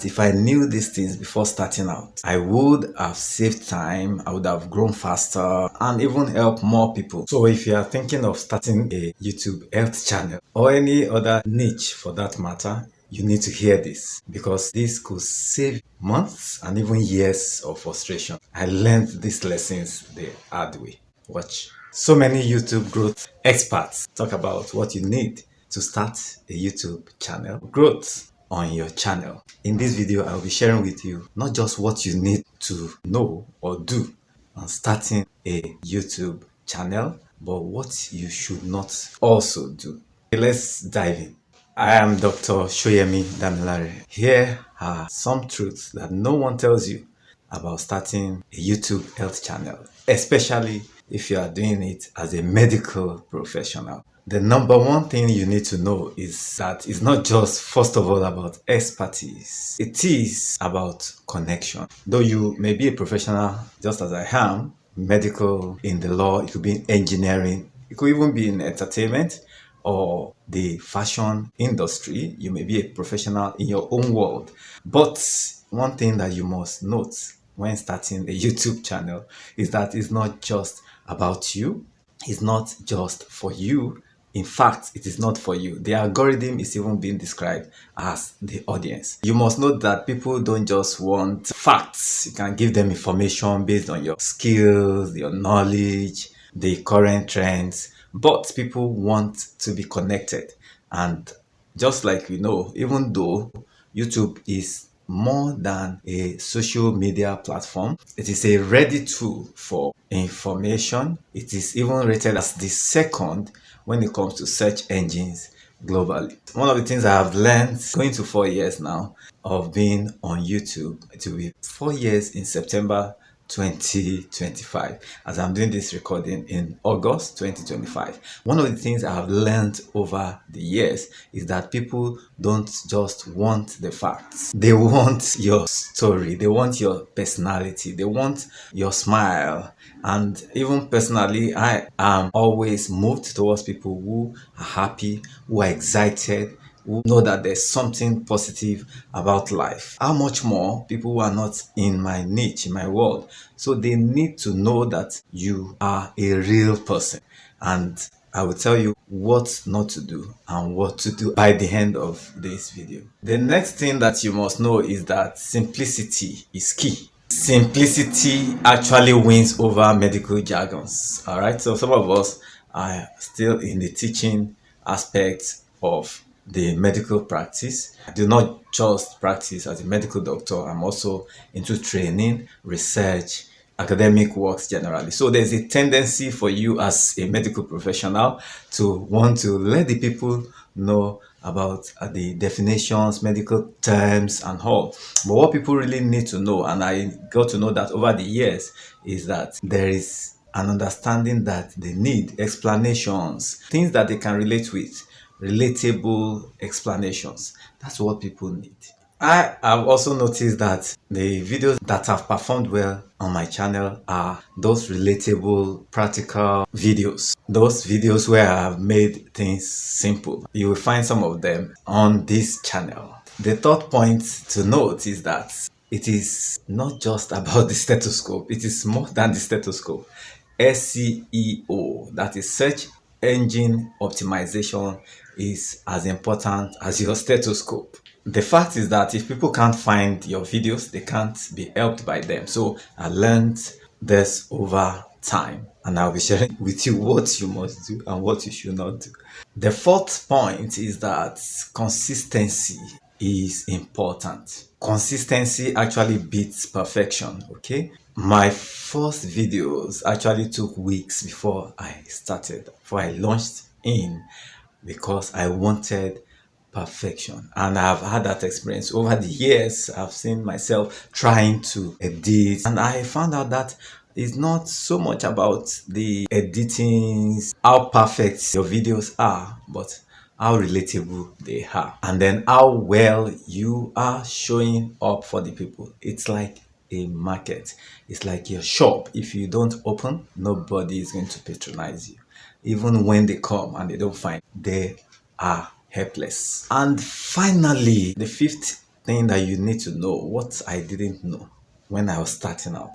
if I knew these things before starting out, I would have saved time, I would have grown faster, and even helped more people. So if you are thinking of starting a YouTube health channel or any other niche for that matter, you need to hear this, because this could save months and even years of frustration. I learned these lessons the hard way. Watch. So many YouTube growth experts talk about what you need to start a YouTube channel. Growth on your channel. In this video, I'll be sharing with you not just what you need to know or do on starting a YouTube channel, but what you should not also do. Okay, let's dive in. I am Dr. Soyemi Damilare. Here are some truths that no one tells you about starting a YouTube health channel, especially if you are doing it as a medical professional. The number one thing you need to know is that it's not just, first of all, about expertise. It is about connection. Though you may be a professional, just as I am, medical, in the law, it could be in engineering, it could even be in entertainment or the fashion industry. You may be a professional in your own world. But one thing that you must note when starting a YouTube channel is that it's not just about you. It's not just for you. In fact, it is not for you. The algorithm is even being described as the audience. You must know that people don't just want facts. You can give them information based on your skills, your knowledge, the current trends, but people want to be connected. And just like we know, even though YouTube is more than a social media platform, it is a ready tool for information. It is even rated as the second when it comes to search engines globally. One of the things I have learned going to 4 years now of being on YouTube, it will be 4 years in September 2025, as I'm doing this recording in August 2025. One of the things I have learned over the years is that people don't just want the facts. They want your story. They want your personality. They want your smile. And even personally, I am always moved towards people who are happy, who are excited, who know that there's something positive about life. How much more people who are not in my niche, in my world. So they need to know that you are a real person. And I will tell you what not to do and what to do by the end of this video. The next thing that you must know is that simplicity is key. Simplicity actually wins over medical jargons. All right. So some of us are still in the teaching aspect of the medical practice. I do not just practice as a medical doctor. I'm also into training, research, academic works generally. So there's a tendency for you as a medical professional to want to let the people know about the definitions, medical terms, and all. But what people really need to know, and I got to know that over the years, is that there is an understanding that they need explanations, things that they can relate with, relatable explanations. That's what people need. I have also noticed that the videos that have performed well on my channel are those relatable, practical videos. Those videos where I have made things simple. You will find some of them on this channel. The third point to note is that it is not just about the stethoscope. It is more than the stethoscope. SEO, that is search engine optimization, is as important as your stethoscope. The fact is that if people can't find your videos, they can't be helped by them. So I learned this over time, and I'll be sharing with you what you must do and what you should not do. The fourth point is that consistency is important. Consistency actually beats perfection, okay? My first videos actually took weeks before I started, before I launched in, because I wanted perfection. And I've had that experience over the years. I've seen myself trying to edit, and I found out that it's not so much about the editing, how perfect your videos are, but how relatable they are, and then how well you are showing up for the people. It's like a market. It's like your shop. If you don't open, nobody is going to patronize you. Even when they come and they don't find, they are helpless. And finally, the fifth thing that you need to know, what I didn't know when I was starting out,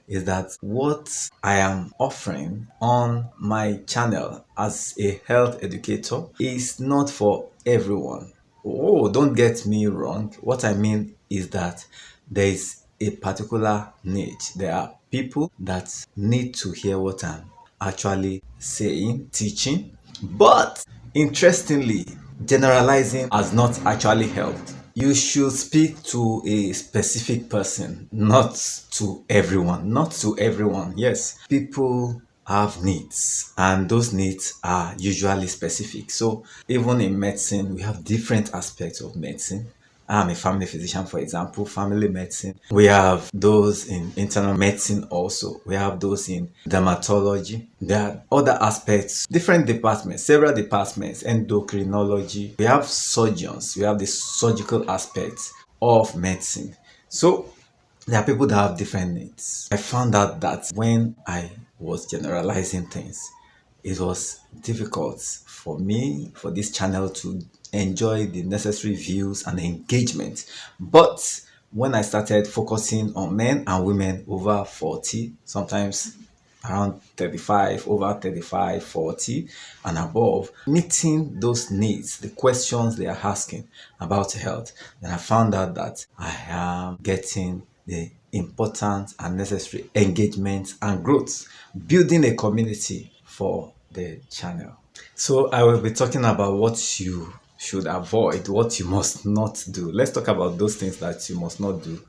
is that what I am offering on my channel as a health educator is not for everyone. Oh, don't get me wrong. What I mean is that there is a particular niche. There are people that need to hear what I'm actually saying, teaching. But interestingly, generalizing has not actually helped. You should speak to a specific person, not to everyone. Not to everyone. Yes, people have needs, and those needs are usually specific. So even in medicine, we have different aspects of medicine. I'm a family physician, for example, family medicine. We have those in internal medicine also. We have those in dermatology. There are other aspects, different departments, several departments, endocrinology. We have surgeons. We have the surgical aspects of medicine. So there are people that have different needs. I found out that when I was generalizing things, it was difficult for me, for this channel to enjoy the necessary views and engagement. But when I started focusing on men and women over 40, sometimes around 35, over 35, 40 and above, meeting those needs, the questions they are asking about health, then I found out that I am getting the important and necessary engagement and growth, building a community for the channel. So I will be talking about what you should avoid, what you must not do. Let's talk about those things that you must not do,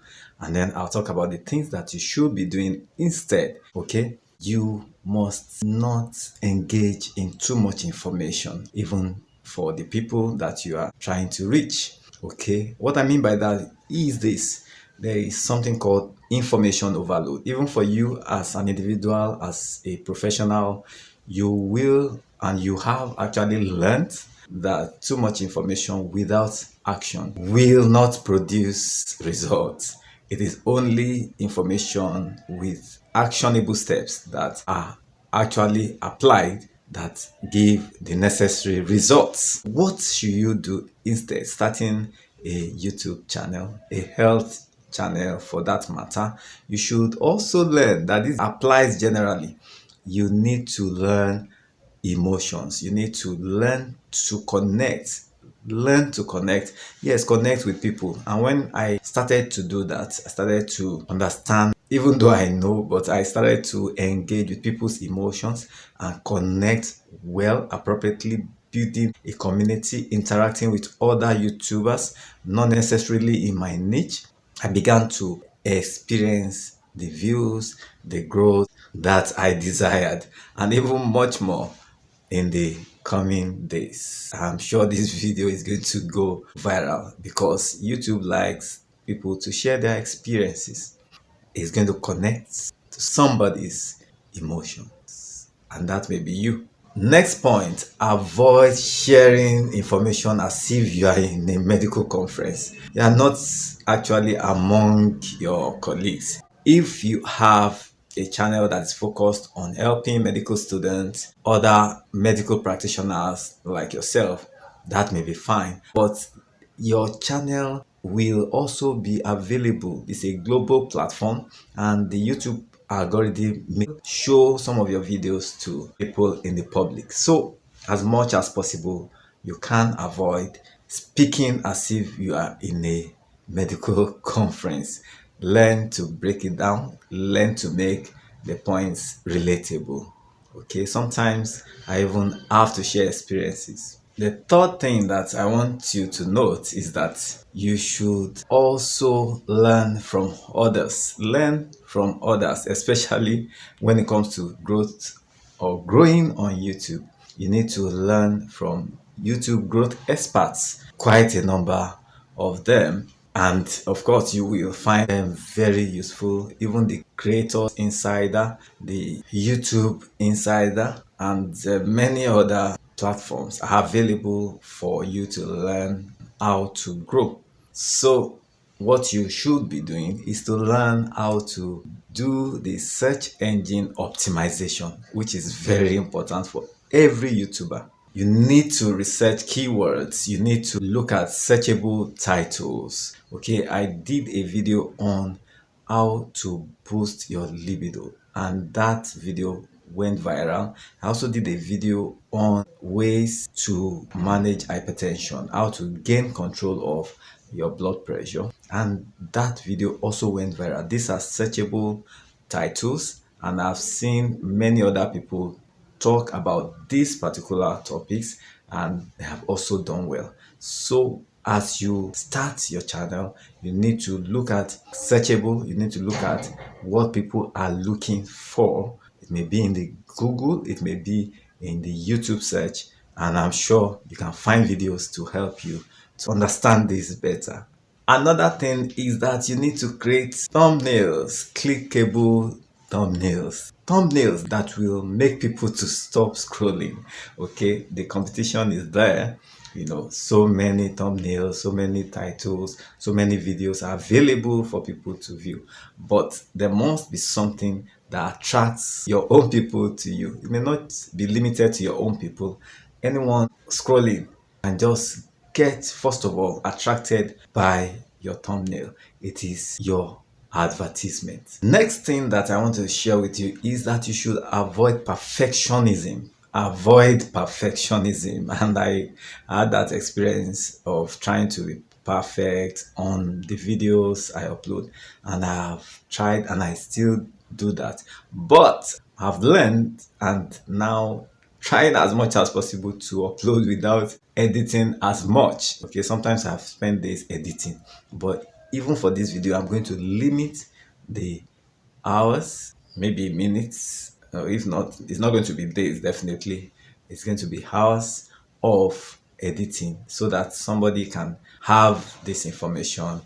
and then I'll talk about the things that you should be doing instead. Okay, you must not engage in too much information, even for the people that you are trying to reach. Okay, what I mean by that is this: there is something called information overload. Even for you as an individual, as a professional, you will and you have actually learned that too much information without action will not produce results. It is only information with actionable steps that are actually applied that give the necessary results. What should you do instead? Starting a YouTube channel, a health channel for that matter, you should also learn that this applies generally. You need to learn emotions. You need to learn to connect. Learn to connect. Yes, connect with people. And when I started to do that, I started to understand, even though I know, but I started to engage with people's emotions and connect well, appropriately, building a community, interacting with other YouTubers, not necessarily in my niche. I began to experience the views, the growth that I desired, and even much more in the coming days. I'm sure this video is going to go viral because YouTube likes people to share their experiences. It's going to connect to somebody's emotions, and that may be you. Next point, avoid sharing information as if you are in a medical conference. You are not actually among your colleagues. If you have a channel that is focused on helping medical students, other medical practitioners like yourself, that may be fine. But your channel will also be available. It's a global platform, and the YouTube algorithm may show some of your videos to people in the public. So as much as possible, you can avoid speaking as if you are in a medical conference. Learn to break it down, learn to make the points relatable. Okay, sometimes I even have to share experiences. The third thing that I want you to note is that you should also learn from others. Learn from others, especially when it comes to growth or growing on YouTube. You need to learn from YouTube growth experts, quite a number of them. And of course, you will find them very useful. Even the Creators Insider, the YouTube Insider, and many other platforms are available for you to learn how to grow. So what you should be doing is to learn how to do the search engine optimization, which is very important for every YouTuber. You need to research keywords. You need to look at searchable titles. Okay, I did a video on how to boost your libido, and that video went viral. I also did a video on ways to manage hypertension, how to gain control of your blood pressure, and that video also went viral. These are searchable titles, and I've seen many other people talk about these particular topics, and they have also done well. So as you start your channel, you need to look at searchable, you need to look at what people are looking for. It may be in the Google, it may be in the YouTube search, and I'm sure you can find videos to help you to understand this better. Another thing is that you need to create thumbnails, clickable thumbnails that will make people to stop scrolling. Okay, the competition is there. You know, so many thumbnails, so many titles, so many videos are available for people to view, but there must be something that attracts your own people to you. It may not be limited to your own people. Anyone scrolling and just get, first of all, attracted by your thumbnail. It is your advertisement. Next thing that I want to share with you is that you should avoid perfectionism. Avoid perfectionism. And I had that experience of trying to be perfect on the videos I upload, and I've tried and I still do that. But I've learned, and now trying as much as possible to upload without editing as much. Okay, sometimes I've spent days editing, but even for this video, I'm going to limit the hours, maybe minutes. If not, it's not going to be days, definitely. It's going to be hours of editing so that somebody can have this information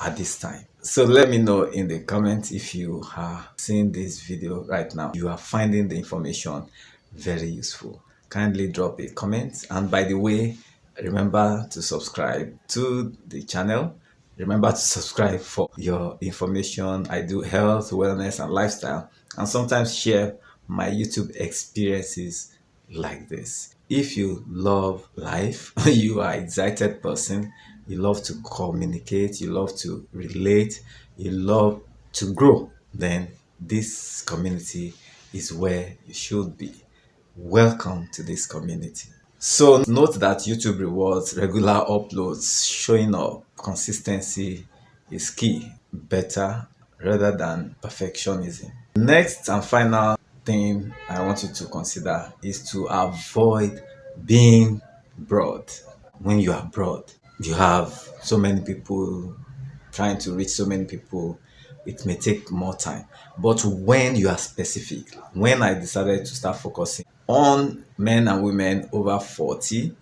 at this time. So let me know in the comments if you are seeing this video right now, you are finding the information very useful. Kindly drop a comment, and by the way, remember to subscribe to the channel. Remember to subscribe for your information. I do health, wellness, and lifestyle, and sometimes share my YouTube experiences like this. If you love life, you are an excited person, you love to communicate, you love to relate, you love to grow, then this community is where you should be. Welcome to this community. So note that YouTube rewards regular uploads. Showing up, consistency is key, better rather than perfectionism. Next and final thing I want you to consider is to avoid being broad. When you are broad, you have so many people trying to reach so many people, it may take more time. But when you are specific, when I decided to start focusing on men and women over 40,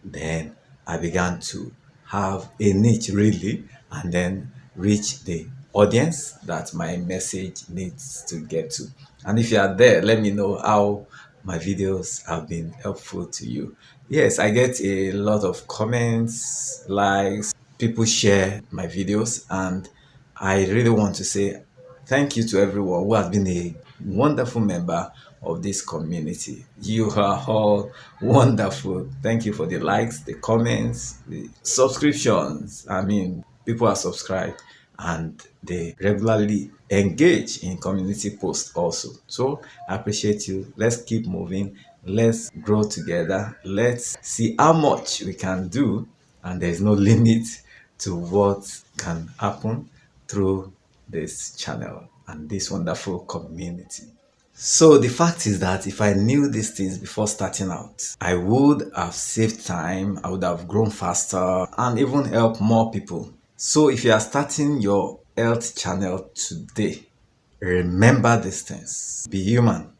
then I began to have a niche really, and then reach the audience that my message needs to get to. And if you are there, let me know how my videos have been helpful to you. Yes, I get a lot of comments, likes, people share my videos, and I really want to say thank you to everyone who has been a wonderful member of this community. You are all wonderful. Thank you for the likes, the comments, the subscriptions. I mean, people are subscribed and they regularly engage in community posts also. So I appreciate you. Let's keep moving. Let's grow together. Let's see how much we can do, and there's no limit to what can happen through this channel and this wonderful community. So the fact is that if I knew these things before starting out, I would have saved time, I would have grown faster, and even helped more people. So if you are starting your health channel today, remember these things. Be human,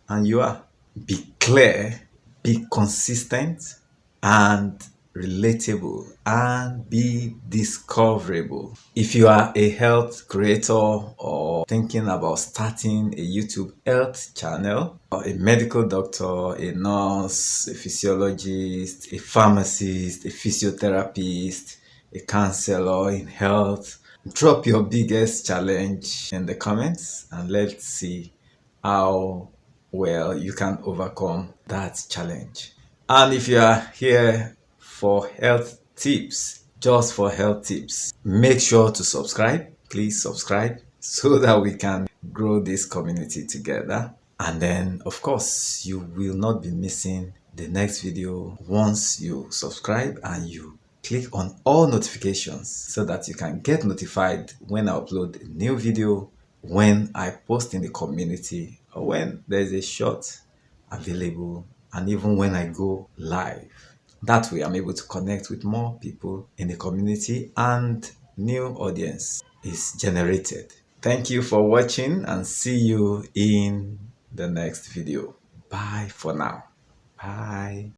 and you are. Be clear, be consistent, and relatable, and be discoverable. If you are a health creator or thinking about starting a YouTube health channel, or a medical doctor, a nurse, a physiologist, a pharmacist, a physiotherapist, a counselor in health, drop your biggest challenge in the comments and let's see how well you can overcome that challenge. And if you are here for health tips, just for health tips, make sure to subscribe. Please subscribe so that we can grow this community together. And then, of course, you will not be missing the next video once you subscribe and you click on all notifications so that you can get notified when I upload a new video, when I post in the community, or when there's a short available, and even when I go live. That way I'm able to connect with more people in the community and new audience is generated. Thank you for watching and see you in the next video. Bye for now. Bye.